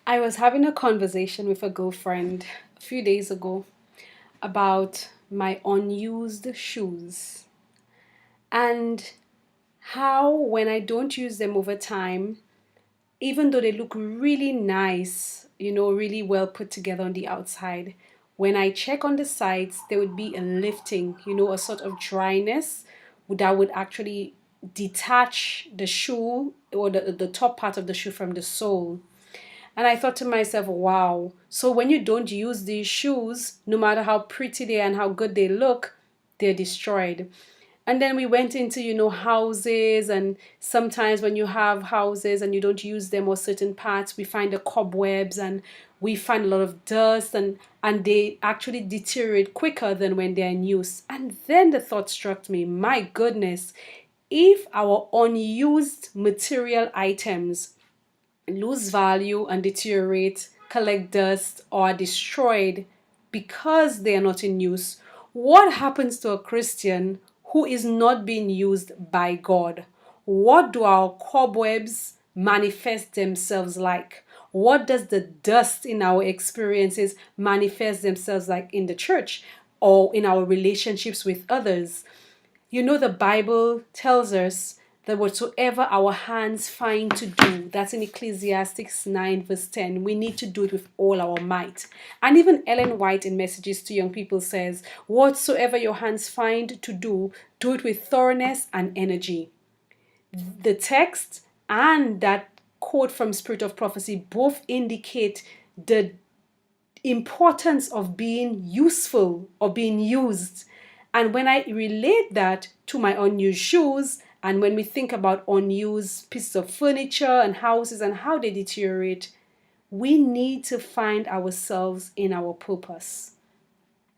I was having a conversation with a girlfriend a few days ago about my unused shoes and how, when I don't use them over time, even though they look really nice, really well put together on the outside, when I check on the sides, there would be a lifting, a sort of dryness that would actually detach the shoe or the top part of the shoe from the sole. And I thought to myself, wow, so when you don't use these shoes, no matter how pretty they are and how good they look, they're destroyed. And then we went into, houses, and sometimes when you have houses and you don't use them or certain parts, we find the cobwebs and we find a lot of dust, and they actually deteriorate quicker than when they're in use. And then the thought struck me, my goodness, if our unused material items lose value and deteriorate, collect dust, or are destroyed because they are not in use, what happens to a Christian who is not being used by God? What do our cobwebs manifest themselves like? What does the dust in our experiences manifest themselves like in the church or in our relationships with others? The Bible tells us that whatsoever our hands find to do, that's in Ecclesiastes 9, verse 10, we need to do it with all our might. And even Ellen White in Messages to Young People says, whatsoever your hands find to do it with thoroughness and energy. The text and that quote from Spirit of Prophecy both indicate the importance of being useful or being used. And when I relate that to my unused shoes, and when we think about unused pieces of furniture and houses and how they deteriorate, we need to find ourselves in our purpose.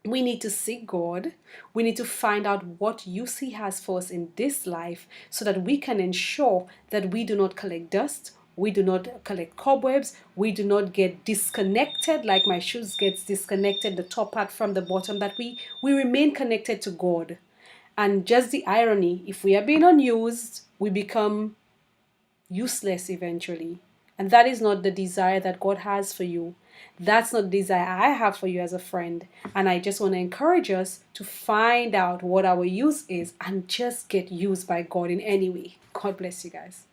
We need to seek God. We need to find out what use He has for us in this life so that we can ensure that we do not collect dust, we do not collect cobwebs, we do not get disconnected like my shoes gets disconnected, the top part from the bottom, that we remain connected to God. And just the irony, if we are being unused, we become useless eventually. And that is not the desire that God has for you. That's not the desire I have for you as a friend. And I just want to encourage us to find out what our use is and just get used by God in any way. God bless you guys.